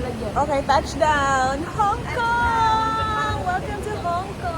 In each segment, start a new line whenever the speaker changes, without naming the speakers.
Okay, touchdown! Hong Kong! Welcome to Hong Kong!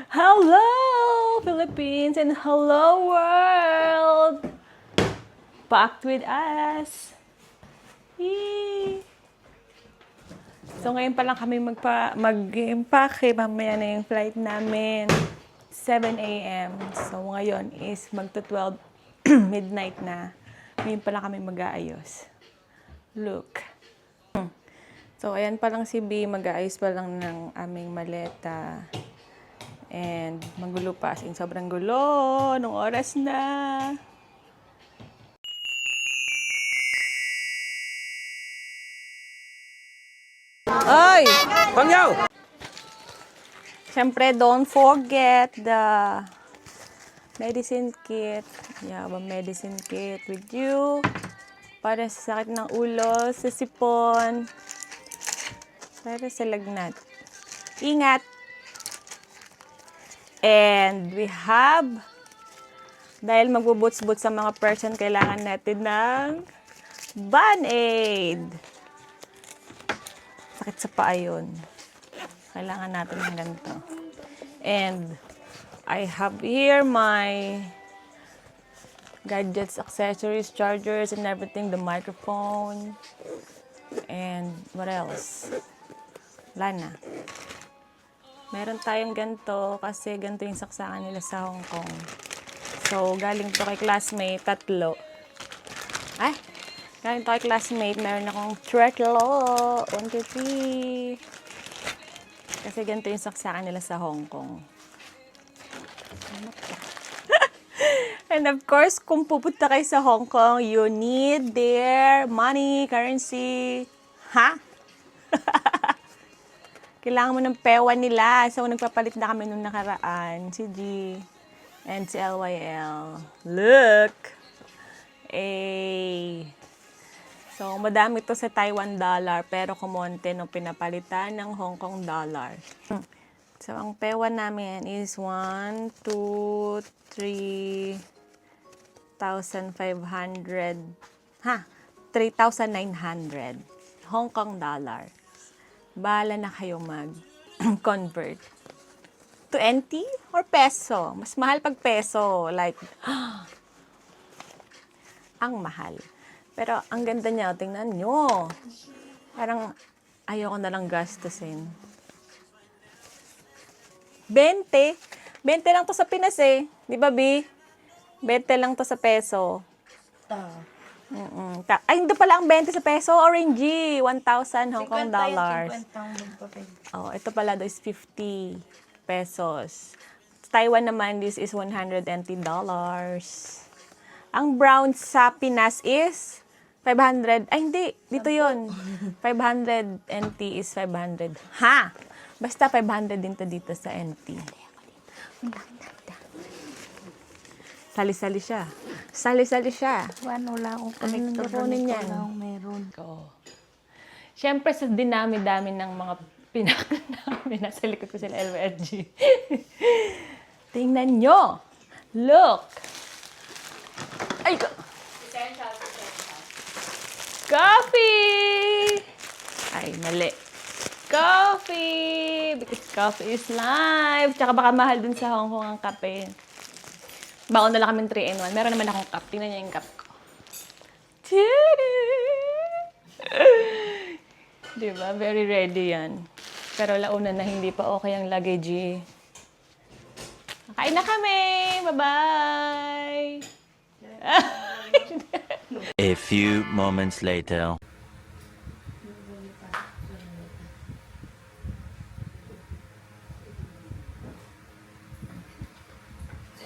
Hello, Philippines, and hello, world! Packed with us! Yee! So, ngayon pa lang kami mag-impake. Mamaya na yung flight namin. 7 a.m. So, ngayon is magto-12 midnight na. Ngayon pa lang kami mag-aayos. Look. So, ayan pa lang si B. Mag-aayos pa lang ng aming maleta. And magulo pa, as in sobrang gulo nung oras na. Ay!
Pangyaw!
Siyempre, don't forget the medicine kit. You have a medicine kit with you. Para sa sakit ng ulo, sa sipon. Para sa lagnat. Ingat! And we have, dahil magbubuts-buts sa mga person, kailangan natin ng Band-Aid. Sakit sa paa yun. Kailangan natin ng ganito. And I have here my gadgets, accessories, chargers, and everything. The microphone. And what else? Wala na. Meron tayong ganito kasi ganito yung saksakan nila sa Hong Kong. So, galing to kay classmate, tatlo. Ay! Galing to kay classmate, meron akong tatlo. 1, 2, 3. Kasi ganito yung saksakan nila sa Hong Kong. And of course, kung pupunta kayo sa Hong Kong, you need their money, currency. Ha? Kailangan mo ng pewa nila. So, nagpapalit na kami nung nakaraan. Si G and si LYL. Look! So, madami to sa Taiwan dollar. Pero kumonte nung pinapalitan ng Hong Kong dollar. So, ang pewa namin is 1, 2, 3,500. 3,900 Hong Kong dollar. Bahala na kayo mag-convert. To NT or peso? Mas mahal pag peso. Like, ang mahal. Pero ang ganda niya, tingnan nyo. Parang ayoko na lang gastusin. 20. 20 lang to sa Pinas eh. Di ba, B? 20 lang to sa peso. Ay, hindi pala ang 20 sa peso. Orangey. 1,000 Hong Kong dollars. Oh, ito pala is 50 pesos. Taiwan naman, this is 100 NT dollars. Ang brown sa Pinas is 500. Ay, hindi. Dito yon 500 NT is 500. Ha? Basta 500 din to dito sa NT. Sali-sali siya. Sali-sali siya.
Ano lang akong connector
kukunin yan?
Meron.
Ko. Siyempre, sa dinami-dami ng mga pinak namin, nasa likod ko sila LVRG. Tingnan nyo! Look! Ay! Coffee! Ay, mali. Coffee! Because coffee is life. Tsaka baka mahal dun sa Hong Kong ang kape. Baon na lang kami 3-in-1. Meron naman akong cup. Tingnan niyo yung cup ko. Diba? Very ready yan. Pero launa na hindi pa okay ang luggage. Kain na kami! Bye-bye!
A few moments later.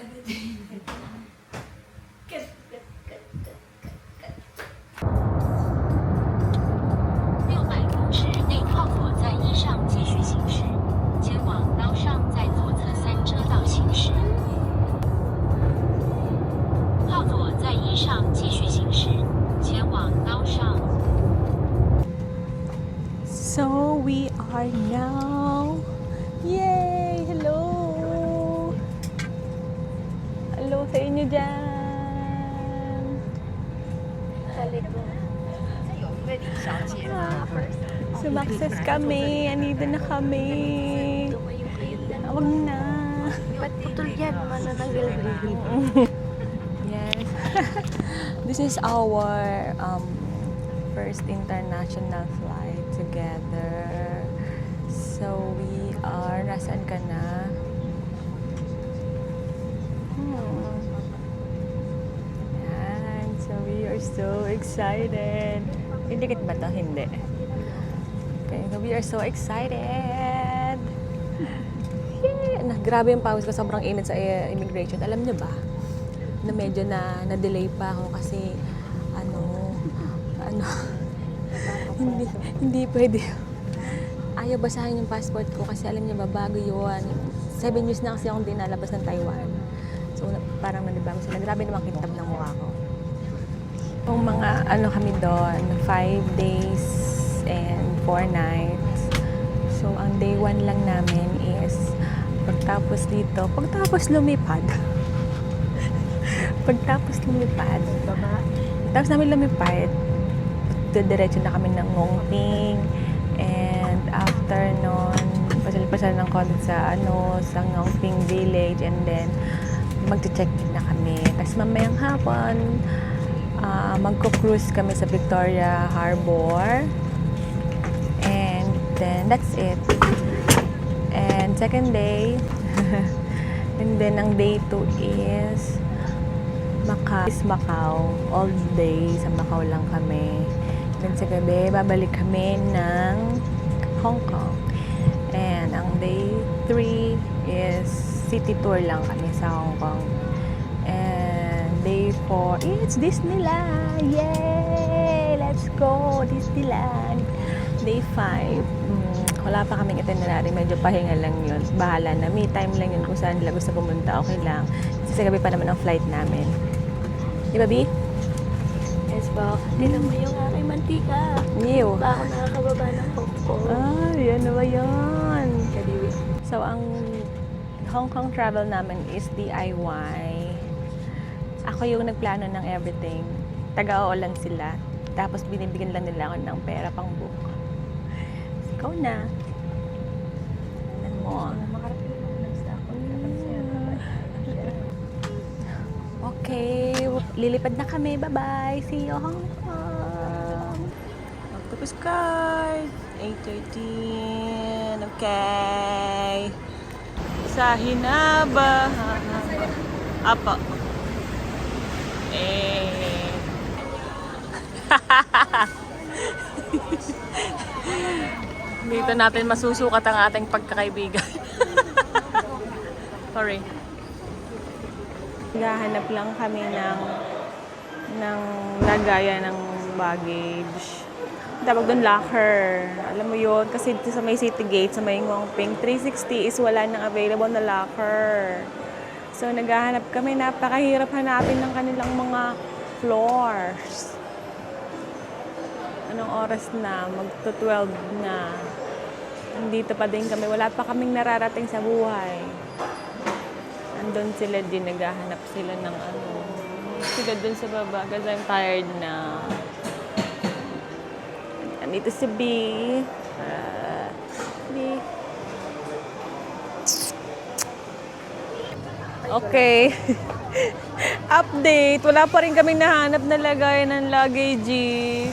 600公尺内靠左在一上继续行驶，前往刀上在左侧3车道行驶。靠左在一上继续行驶，前往刀上。
So we are now. Yay! Hello! Hello sa inyo dyan. Sumakses kami. Andito na kami. Huwag na.
Ba't putol yan? Manananggal rin.
Yes. This is our first international flight together. So we are, nasaan ka na? Yan. So we are so excited. Idikit ba to? Hindi. Okay, so we are so excited. Yay! Grabe yung pawis ko. Sobrang init sa immigration. Alam niyo ba? Na medyo na-delay pa ako kasi hindi pwede. Ayaw basahin yung passport ko kasi alam niyo ba, bago yun. 7 years na kasi akong dinalabas ng Taiwan. So parang nalibang sila. Grabe naman kintab ng mukha ko. Kung mga kami doon, 5 days and 4 nights. So ang day 1 lang namin is pagtapos dito, pagtapos lumipad. Pagtapos namin lumipad, diretso na kami ng Ngongping. And after nun, pasal-pasal ng konti sa Ngongping Village. And then, magche-check-in na kami. Tapos mamayang hapon, magko-cruise kami sa Victoria Harbor. And then, that's it. And second day, and then ang day 2 is Macau. All day sa Macau lang kami. Then sa gabi, babalik kami ng Hong Kong. And ang day 3 is city tour lang kami sa Hong Kong. And day 4, it's Disneyland! Yay! Let's go! Disneyland! Day 5, wala pa kaming itinerary. Medyo pahinga lang yun. Bahala na. Me time lang yun kung saan nila gusto pumunta. Okay lang. Kasi sa gabi pa naman ang flight namin. Di ba, B?
Yes po. Tignan mo yung aking mantika.
New.
Ba ako nakakababa ng popcorn.
Yan na ba yun? So, ang Hong Kong travel namin is DIY. Ako yung nagplano ng everything. Taga-oo lang sila. Tapos binibigyan lang nila ako ng pera pang book. Ikaw na. Ano mo? Okay, lilipad na kami. Bye-bye. See you, Hong Kong. Octopus card. 8:13. Okay. Sa Hinaba. Apo. Dito natin masusukat ang ating pagkakaibigan. Sorry. Naghahanap lang kami ng lagayan ng baggage. Tawag doon locker. Alam mo yun, kasi dito sa may City Gate, sa may Ngongping, 360 is wala nang available na locker. So, naghahanap kami. Napakahirap hanapin ng kanilang mga floors. Anong oras na? Magto-12 na. Nandito pa din kami. Wala pa kaming nararating sa buhay. Andun sila din. Naghahanap sila ng sila dun sa baba kasi I'm tired na. Nandito si B. B. Okay. Update. Wala pa rin kaming nahanap na lagay ng luggage.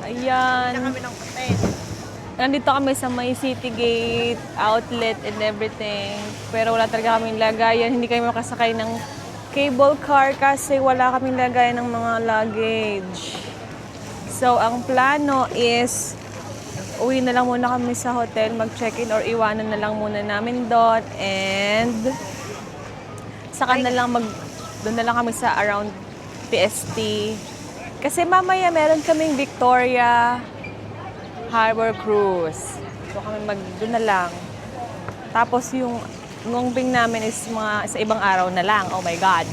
Ayan. Nandito kami sa may City Gate, outlet and everything. Pero wala talaga kaming lagayan. Hindi kami makasakay ng cable car kasi wala kaming lagayan ng mga luggage. So, ang plano is uwi na lang muna kami sa hotel, mag-check-in or iwanan na lang muna namin doon. And Saka na lang doon na lang kami sa around PST. Kasi mamaya meron kaming Victoria Harbor Cruise. So kami doon na lang. Tapos yung ngongbing namin is sa ibang araw na lang. Oh my God.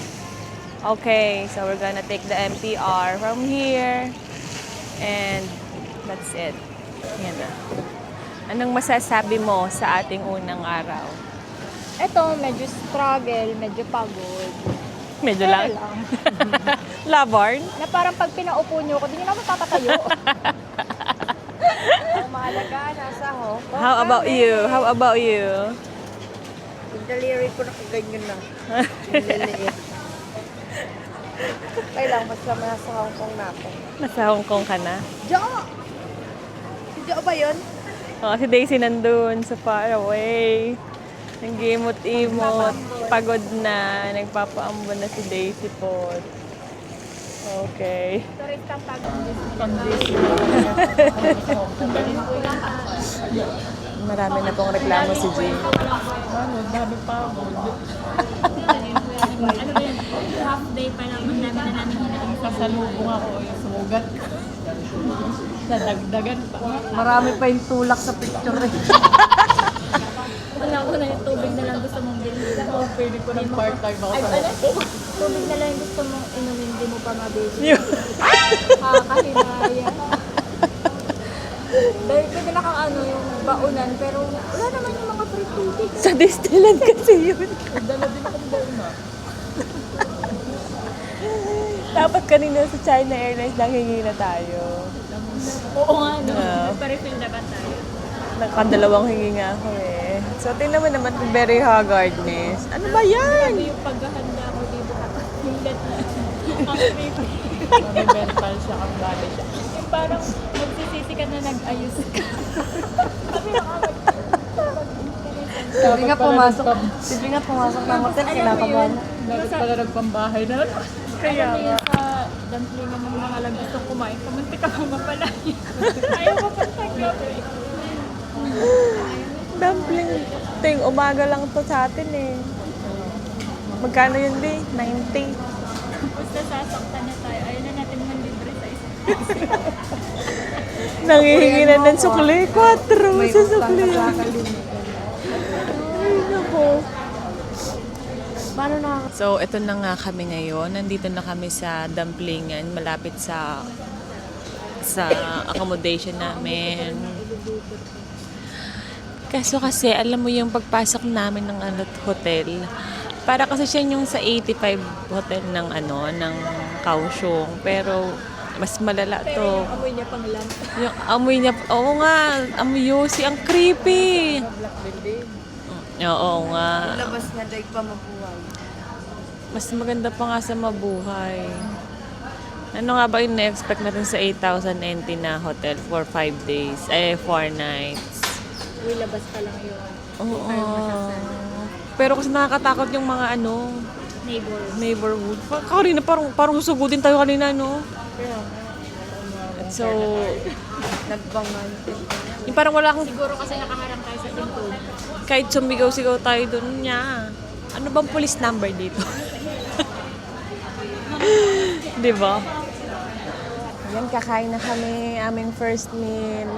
Okay, so we're gonna take the MTR from here. And that's it. Yan na. Anong masasabi mo sa ating unang araw?
Ito, medyo struggle, medyo pagod.
Medyo
Pero
lang.
lang.
Labarn?
Na parang pag pinaupo nyo ako, di nyo naman tatatayo. Ang mahalaga, nasa Hong Kong.
How about you? How about you?
Yung daliri ko nakaganyan na. Yung liliit. Kailangan mas naman nasa Hong Kong na ako.
Nasa Hong Kong ka na?
Jo! Si Jo ba yun?
Oh, si Daisy nandun sa far away. Nag-imot-imot. Pagod na. Nagpapaambon na si Daisy po. Okay.
Turistang pagod.
Marami na pong reklamo si Jane.
Half day pa lang, ang dami na namin hinahin.
Kasalubong ako yung sugat ko. Nadagdagan pa.
Marami pa yung tulak sa picture eh.
Wala ko na yung tubig na lang gusto mong bilhin.
Pwede ko ng part-time ako.
Tubig na lang yung gusto mong inumin, di mo pa mabili. Kakahinaya. Dahil pwede na kang yung baunan, pero wala naman yung mga free tubig.
Sa Disneyland kasi yun.
Dala din akong bauna.
Dapat kanina sa China Airlines nanghingi na tayo.
Oo nga, no?
Yeah.
Nagpa-refill na ba tayo?
Nakadalawang hingi nga ako eh. So, tingnan mo naman kung very haggardness. Ano ba yan?
Yung paghahanda mo dito ka. Yung let na. Ang creepy.
May mental siya, ang bali siya.
Yung parang magsisisi ka na nag-ayos ka.
Sabi nga pumasok ng hotel, kinakabahan.
Dapat pala nagpambahay na.
Kaya nga. Sa dumplingan ng mga lang gustong kumain, kamunti ka pa mapalayo. Ayaw ko pa tagabi.
Dumpling. Ting, umaga lang to sa atin eh. Magkano yun, Bi? 90.
Tapos nasasaktan na tayo. Ayaw na natin manlibre sa isa.
Nangihingi na ng sukli. 4
May
sa
utang
sukli.
ka sa kalimutan.
Ay, naku.
Paano na?
So, ito na nga kami ngayon. Nandito na kami sa Dumplingan, malapit sa accommodation namin. Kaso kasi, alam mo yung pagpasok namin ng hotel, para kasi siya yung sa 85 hotel ng ng Kaohsiung. Pero, mas malala to.
Amoy niya pang lamp.
Yung amoy niya, oo nga, amoy yosi, ang creepy. Oo nga.
Labas nga dahil pa mabuhay.
Mas maganda pa nga sa mabuhay. Ano nga ba yung na-expect natin sa 8,000 NT na hotel for 5 days? 4 nights.
Uy, labas pa lang yun.
Oo. Pero kasi nakakatakot yung mga
Neighbor.
neighborhood. Kanina parang susugudin tayo kanina, no? So,
Nagbangan.
yung parang wala kang,
Siguro kasi nakaharang tayo sa pinto.
kahit sumigaw-sigaw tayo dun niya. Ano bang police number dito? Di ba? Yan, kakain na kami. Aming first meal.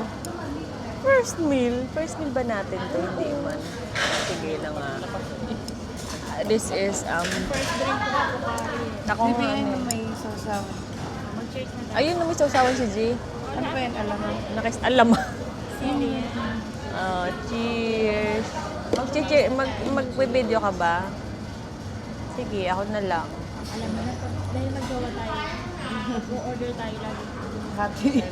First meal? First meal ba natin to? Hindi man. Sige lang nga. This is,
First drink ko ako kari.
ako nga,
Bibigyan mo may sasaw.
Mag-church na tayo.
ayun, may sausawan si G.
Ano ba yan? Alam mo?
Alam mo.
Sili yan.
Oh, cheers. Mag-video ka ba? Sige, ako na lang.
Alam mo na, dahil mag-gawa tayo, mag-order tayo lagi.
Happy.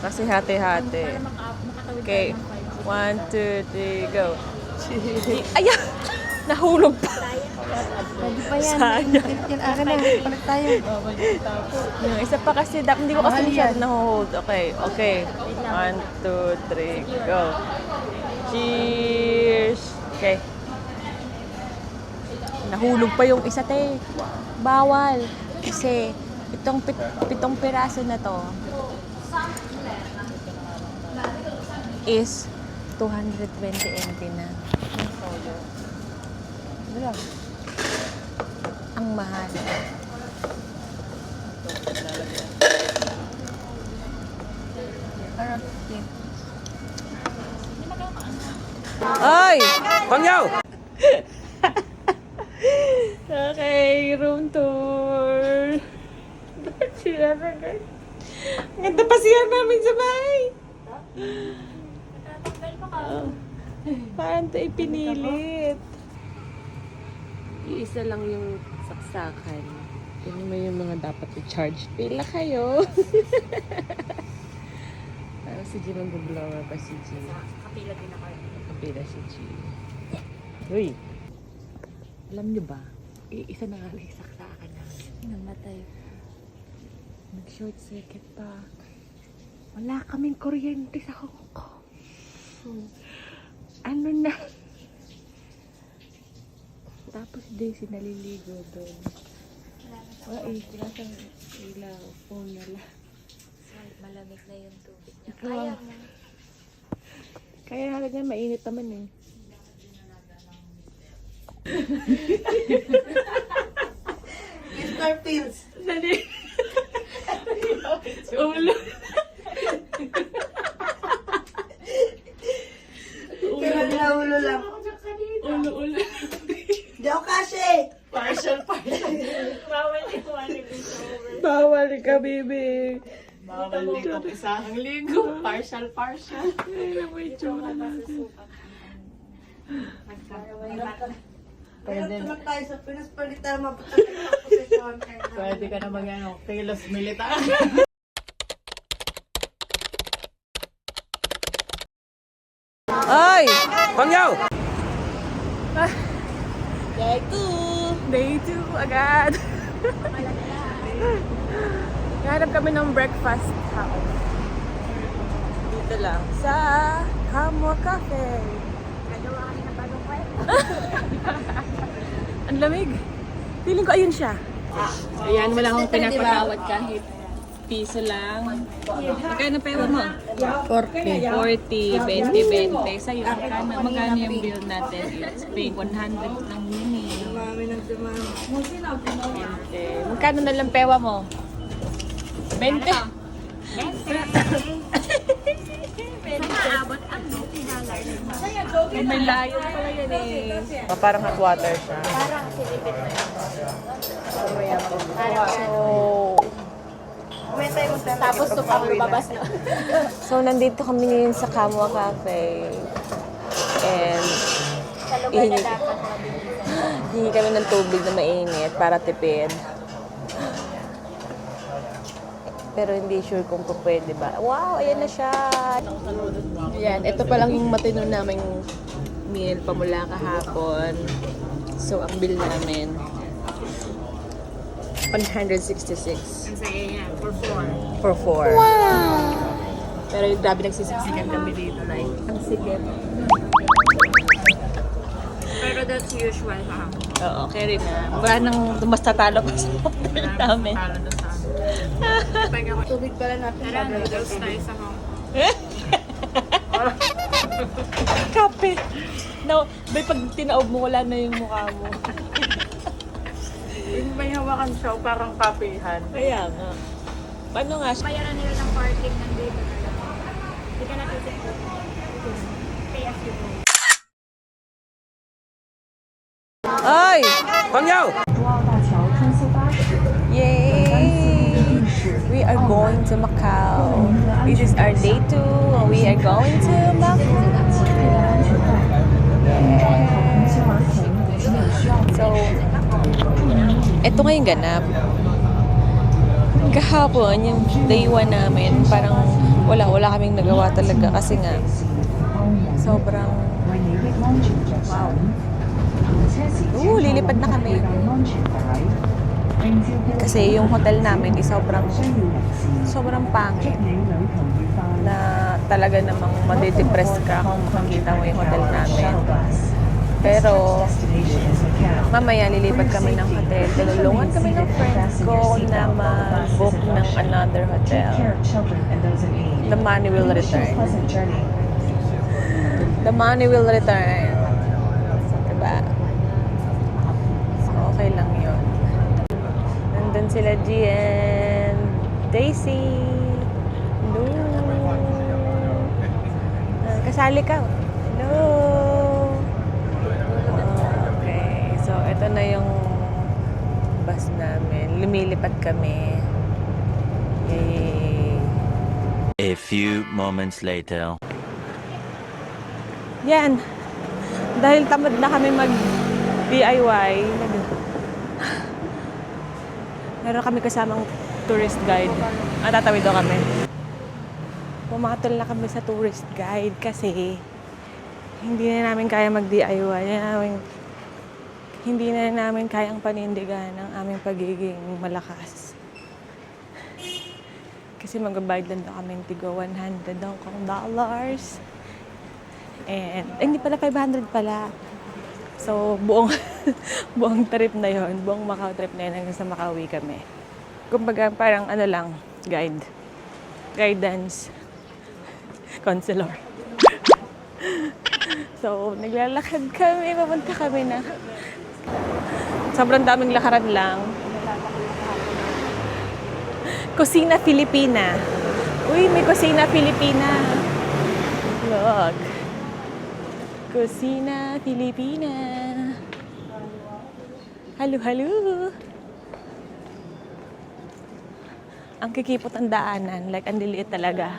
Kasi hati-hati.
Para makatawid
Okay.
tayo ng
1, 2, 3,
5.
go. Ayan! Nahulog pa.
Pwede pa yan.
Sayang.
Yan, akin na. Palag tayo.
Yung isa pa kasi, hindi ko kasi masyado nahuhold. Okay, okay. 1, 2, 3, go. Cheers! Okay. Nahulog pa yung isa, te. Bawal. Kasi, itong pitong piraso na to is 220 NT na.
Ano lang?
Ang mahal. Ay!
Pangyaw!
Okay, room tour. Sila na guys. Ang ganda pa siya namin sa bahay. Oh. Parang tayo pinilit. Iisa lang yung saksakan. Yun mo yung mga dapat i-charge. Pila kayo. Parang si G mag-blower pa si G.
Kapila din ako.
Kapila si G. Uy! Alam niyo ba? Isa na nga lang yung saksakan namin.
Namatay.
Nag-short circuit pa. Wala kaming kuryente sa Hong Kong. Ano na? Tapos Daisy naliligo doon. Wala eh, wala siyang ilaw. Phone na lang.
Malamig na yung tubig niya.
Ikaw
Kaya
ang-
mo.
Kaya halaga mainit naman eh.
Star Pills.
Ulo.
Kailan na ulo lang.
Ulo.
Di ako kasi.
Bawal ka, baby.
Bawal ligo isang linggo. Partial.
Ay, may tsura natin.
Pwede na tayo sa Pinas. Pwede tayo mapunta sa posisyon.
Pwede ka na mag-ano, kilos militar.
Ay!
Pangyaw!
Day 2 agad. Nahanap kami ng breakfast house. Dito lang. Sa Hamwa Cafe.
Nagawa kami ng bagong kwento.
Ang lamig. Feeling ko ayun siya.
Ayan, wala akong pinapatawad kahit piso lang.
Magkano pera mo?
40.
40, 20, 20. Sa'yo, magkano yung bill natin? It's paying 100 lang yun eh.
Mami ng dumami.
Magkano na lang pewa mo? 20?
Naabot ang $20.
May layo pala yan eh. Parang hot water siya.
Parang silipit mo yun.
So,
Tapos ito pang lumabas na.
so nandito kami ngayon sa Kamwa Cafe. And
Sa lugar na dapat mabilisan.
hingi kami ng tubig na mainit para tipid. Pero hindi sure kung pwede ba. Wow, ayan na siya. Ayan, ito pa lang yung matino naming meal pamula kahapon. So, ang bill namin, 166
Ang saya yan.
for 4. Wow! Pero yung grabe nagsisiksikan kami dito, like, ang sikip.
Pero that's usual ha.
Oo, okay rin na. Wala nang mas tatalo pa sa hotel namin.
Tubig pala natin.
Tara, noodles tayo sa Hong Kong.
Kape! No, bay, pag tinaob mo, wala na yung mukha mo.
Yung may hawakan siya, parang kapihan.
Kaya nga. Paano nga siya?
Bayaran nila ng parking nandito na lang. Hindi ka natin sa pay as you go.
Ay!
Pangyaw!
Yay! We are going to Macau. This is our day 2. We are going to Macau. So, ito ngayong ganap. Kahapon, yung day 1 namin, parang wala kaming nagawa talaga kasi nga sobrang wow. Lilipad na kami. Kasi yung hotel namin is sobrang pangit na talaga namang madidepress ka kung makikita mo yung hotel namin. Pero mamaya lilipat kami ng hotel. Tulungan kami ng friends ko na mag-book ng another hotel. The money will return. The money will return. Diba? So, okay lang yun. sila G and Daisy. Hello. Kasali ka. Hello. Okay. So, ito na yung bus namin. Lumilipad kami. Yay.
A few moments later.
Yan. Dahil tamad na kami mag-DIY, meron kami kasamang tourist guide. Tatawid daw kami. Pumatol na kami sa tourist guide kasi hindi na namin kaya mag-DIY. Hindi na namin kayang panindigan ang aming pagiging malakas. Kasi magbabayad lang daw kami ng tigo 100 Hong Kong dollars. And, hindi pala, 500 pala. So, buong trip na yon, buong Macau trip na yun hanggang sa Makauwi kami. Kumbaga, parang ano lang, guidance, counselor. So, naglalakad kami, papunta kami na. Sobrang daming lakaran lang. Kusina Filipina. Uy, may Kusina Filipina. Look. Kusina Filipina. Halo, halo. Ang kikipot ang daanan. Like, ang liliit talaga.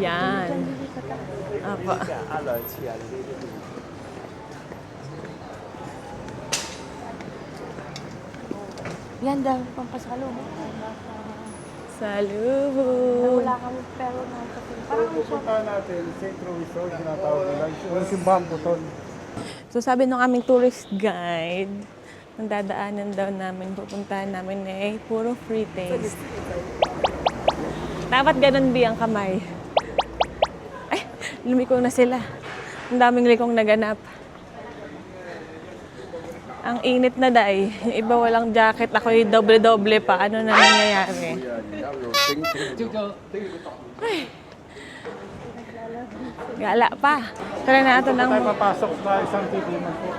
Yan. Apa.
Yan daw, pampasalubong.
Salubong.
Wala kami pero na
Parang pupuntahan natin, Centro Resort, tinatawag nila. Yung simbahan po to.
So sabi ng aming tourist guide, ang dadaanan daw namin, pupuntahan namin puro free taste. Dapat ganun di ang kamay. Ay, lumiko na sila. Ang daming likong naganap. Ang init na day. Yung iba walang jacket, ako yung doble-doble pa. Ano na nangyayari? Ay. Gala pa. Tara na ito ng...
Tayo papasok sa isang titiman po.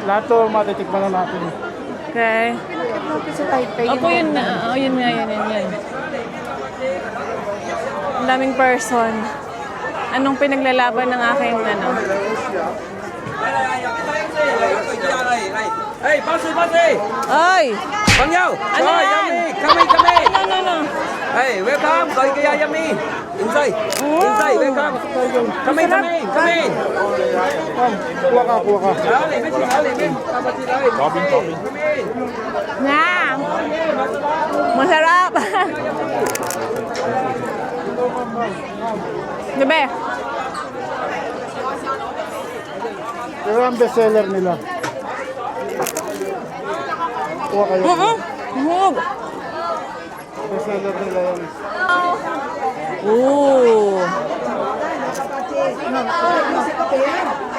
Lahat to matitikman na natin.
Okay.
sa Taipei.
Opo, yun na. Oh, yun nga, yun. Ang daming person. Anong pinaglalaban ng aking ano?
Hey, pase!
Ay!
Pangyaw!
Ano yan?
Kami!
No.
Hey, welcome! Kaya yummy! Inside! Inside, welcome! Kami!
Kuha ka.
Na! Masarap! Gabi!
Pero ang bestseller nila. Kuha kayo.
Hug!
Bestseller nila yan.
Ooh!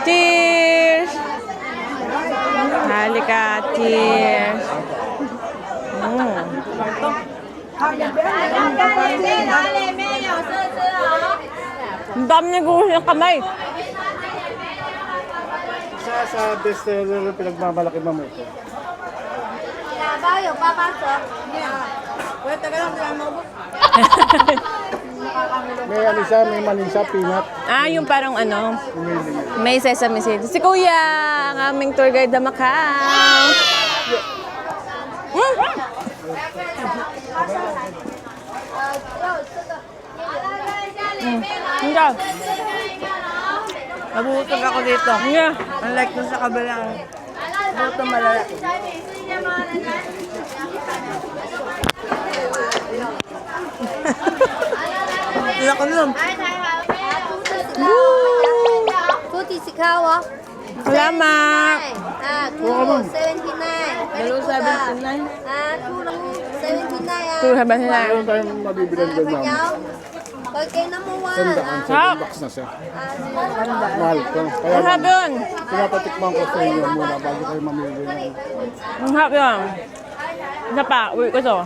Cheers! Halika, cheers! Ang dami niya gusto yung kamay.
Isa sa bestseller yung pinagmamalaki mo ito. May alisa, may malinsa, peanut.
Yung parang ano, may sesame seeds. Si Kuya, ang aming tour guide na Macau. Ikaw.
Nabutog ako dito.
Yeah.
Unlike dun sa kabilang buto malala. Wala ko nun.
猪蹄是卡哦，
Salamat.
猪肉79，
Hello, 79.
猪肉79啊，
Tour ba sila?
Meron tayong mabibilang doon namin.
佢 number 1
Sandaan,
Sarap.
7 bucks na siya. Mahal ko. Kaya
Ang sarap yun.
pinapatikman ko sa inyo muna bago kayo mamili.
Ang sarap yun. Isa pa, uwi ko to.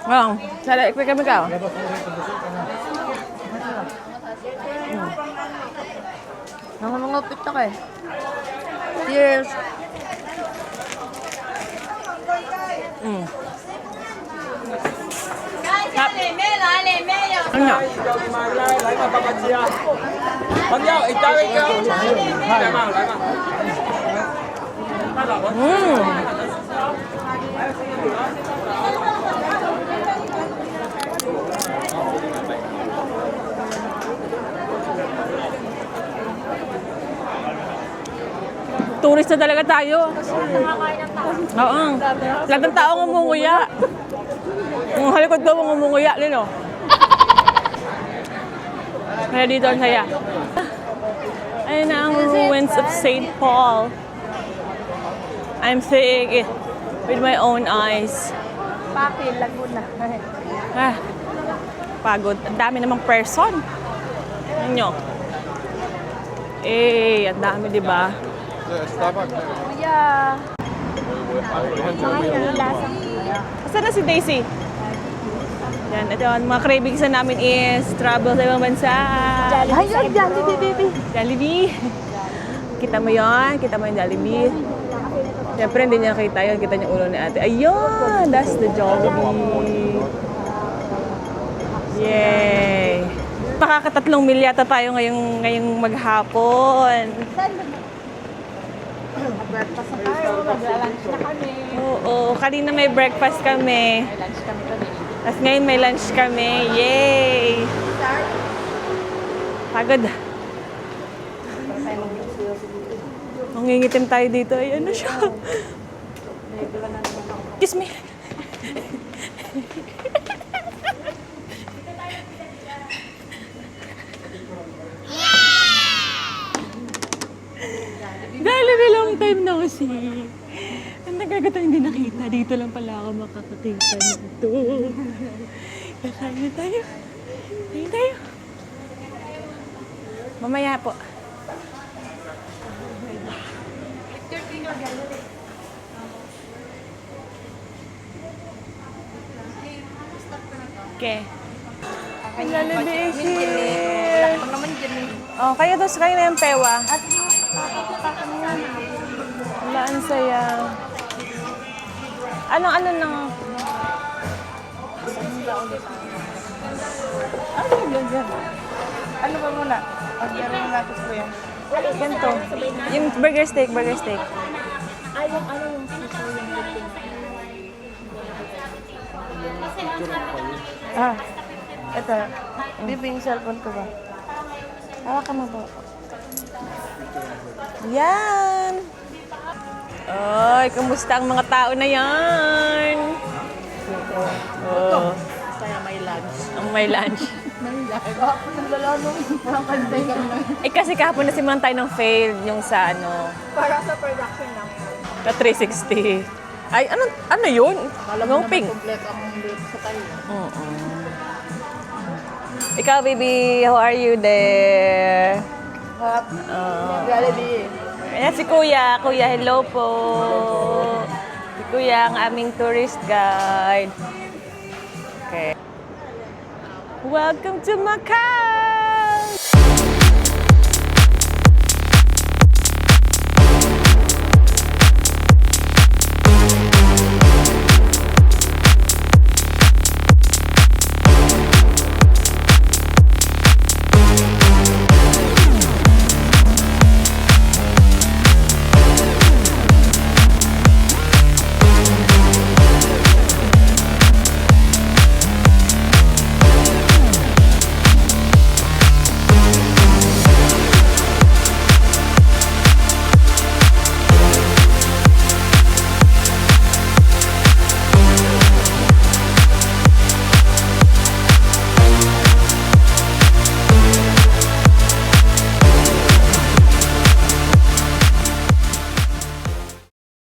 Wow, sada ikwe kami ka.
Nakangapit ako eh. Cheers.
Ano?
Con dâu, ít cho đi không? Lại mà.
Tourist na talaga tayo. Oo. Lahat ng tao ngumunguya. Yung halikod ko ngumunguya, Lino. Kaya dito ang saya. Ayun na ang ruins of St. Paul. I'm seeing it with my own eyes.
Pakil, Laguna.
Ah, pagod. Ang dami namang person. Ano nyo? Eh, ang dami, di ba?
Kuya.
Saan na si Daisy? Yan, ito ang mga cravings na namin is travel sa ibang bansa.
Ayun, Jollibee, baby.
Jollibee. Kita mo yon, kita mo yung Jollibee. Siyempre, hindi niya kita yun. Kita niya ulo ni ate. Ayun! That's the Jollibee. Yay! Makaka3 mil yata tayo ngayong maghapon.
Breakfast na tayo, mag-lunch na kami.
Oo, kanina may breakfast kami.
May lunch kami kami.
Tapos ngayon may lunch kami. Yay! Pagod. Mangingitim tayo dito. Ayan na siya. Kiss me. Jollibee, long time no see. Ang nagagato hindi nakita. Dito lang pala ako makakakita nito. Kakain na tayo. Kain tayo. Mamaya po. Okay. Jollibee is here. Oh, kayo na yung pewa. Wala, ang saya. Ano nang...
Ano ba muna? Pag-yaro na natin ko yan.
Ganito. Yung burger steak.
Ah, ito. Bibi, yung cellphone ko ba?
Hawakan mo po. Yan! Ay, kumusta ang mga tao na yan? Oh.
Kaya may lunch.
Ang may lunch.
Wala nung parang kantay ka na.
Eh kasi kahapon na simulan tayo ng failed yung sa ano,
Para sa production lang.
sa 360. Ay, ano yun? Yung pink.
Kompleto ang date sa tayo.
Oo. Ikaw, baby, how are you there?
Jollibee.
Ayan si Kuya. Kuya, hello po. Si Kuya, ang aming tourist guide. Okay. Welcome to Macau!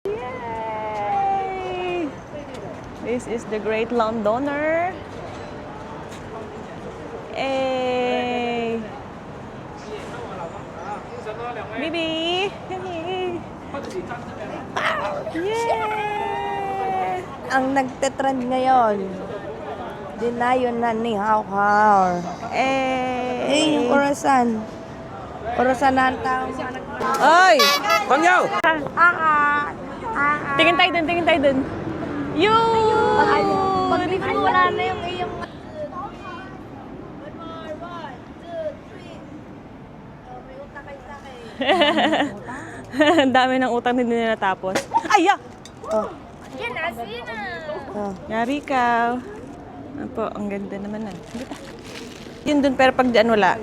Yay! This is the Great Londoner. Hey! Bibi! Yay!
Ang nagtetrend ngayon, dinayon na ni How.
Eh!
Eh, yung Corazon. Orasanan tao.
Oy!
Con nhau.
Tingin tayo dun, tingin tayo dun. Yun!
Pag-review wala na yung iyong...
Ang dami ng utang hindi na natapos. Ay, ah! Yari ka. Ano po, ang ganda naman nun. Sige ta. Yun dun, pero pag dyan wala.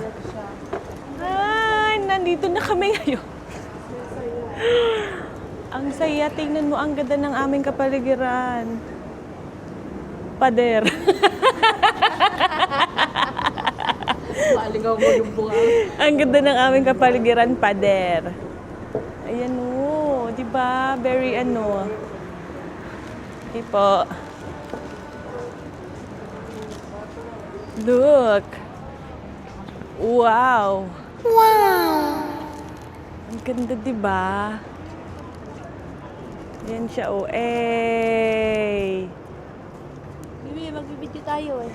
Ay, nandito na kami ngayon. Ang saya, tingnan mo, ang ganda ng aming kapaligiran. Pader.
Maligaw mo yung bunga.
Ang ganda ng aming kapaligiran, pader. Ayan o, di ba? Very ano. Okay po. Look. Wow. Wow. Ang ganda, di ba? Yan siya o. Eh.
Bibi, magbibideo tayo eh.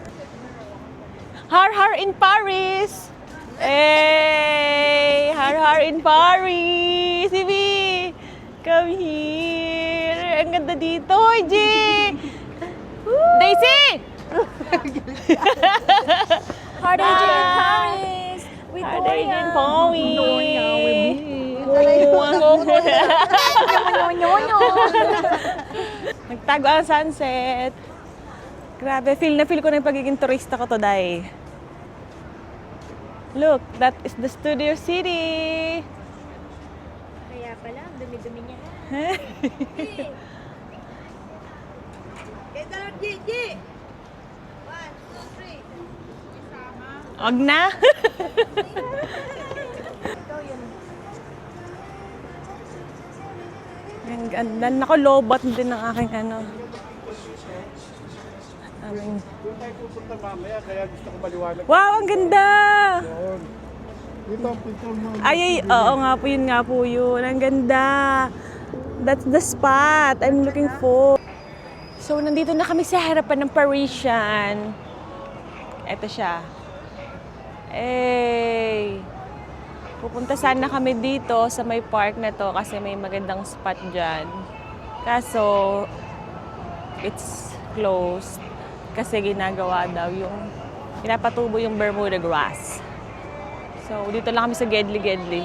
Har Har in Paris! Hey! Har Har in Paris! Ibi! Come here! Ang ganda dito, G! Daisy!
Harder in Paris! With
Harder in Nagtago ang sunset. Grabe, feel na feel ko na yung pagiging turista ko today. Look, that is the Studio City.
Kaya pala, ang dumi-dumi niya. Kaya dalawang Gigi! 1, 2, 3.
Wag na. Ang ganda. Naku, lobot din ang aking ano. Aming...
Doon tayo pupunta mamaya, kaya gusto ko maliwanag.
Wow, ang ganda!
Doon. Dito ang pinto mo.
Ay, oo nga po, yun nga po yun. Ang ganda. That's the spot I'm looking for. So, nandito na kami sa harapan ng Parisian. Ito siya. Hey! Pupunta sana kami dito sa may park na to kasi may magandang spot dyan. Kaso, it's closed kasi ginagawa daw yung, pinapatubo yung Bermuda grass. So, dito lang kami sa Gedli-Gedli.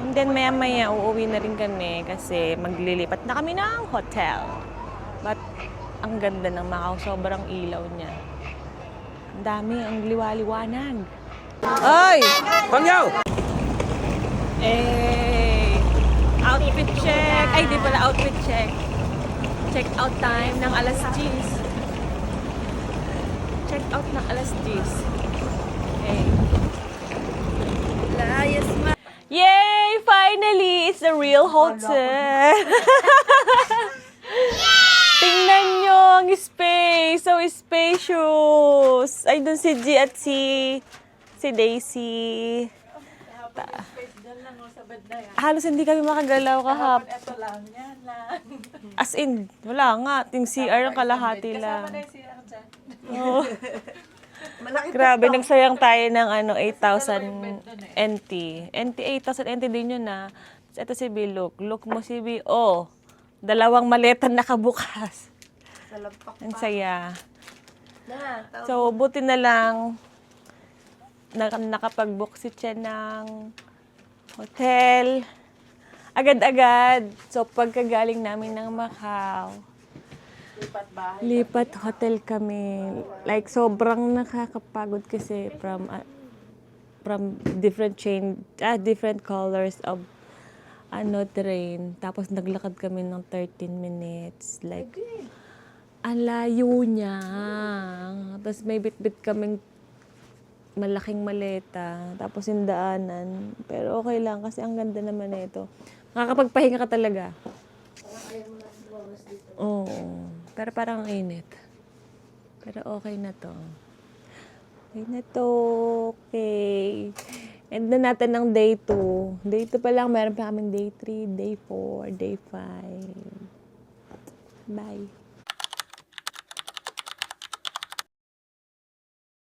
And then, maya-maya, uuwi na rin kami kasi maglilipat na kami ng hotel. But, ang ganda ng Macau, sobrang ilaw niya. Ang dami, ang liwaliwanag. Ay!
Con nhau.
Eh, outfit check. Ay, di pala outfit check. Check out time ng alas 10. Check out ng alas 10. Okay.
Layas ma.
Yay! Finally! It's a real hotel. Tingnan nyo ang space. So spacious. Ay, dun si G at si Daisy. Halos hindi kami makagalaw kahap.
Ito lang, yan lang.
As in, wala nga. Yung CR ang kalahati lang.
Kasama na yung CR dyan.
Oh. Grabe, nagsayang tayo ng 8,000 NT. 8,000 NT din yun na. Ito si B, look. Look mo si B. Oh, 2 maleta nakabukas. Ang saya. So, buti na lang nakapag-book si Chen ng hotel. Agad-agad. So, pagkagaling namin ng Macau, lipat hotel kami. Like, sobrang nakakapagod kasi from different different colors of train. Tapos, naglakad kami ng 13 minutes. Like, ang layo niya. Tapos, may bit-bit kaming malaking maleta. Tapos, yung daanan. Pero, okay lang kasi ang ganda naman nito. Makakapagpahinga ka talaga. Oo. Pero parang init. Pero okay na to. Okay na to. Okay. End na natin ng day 2. Day 2 pa lang. Meron pa kaming day 3, day 4, day 5. Bye.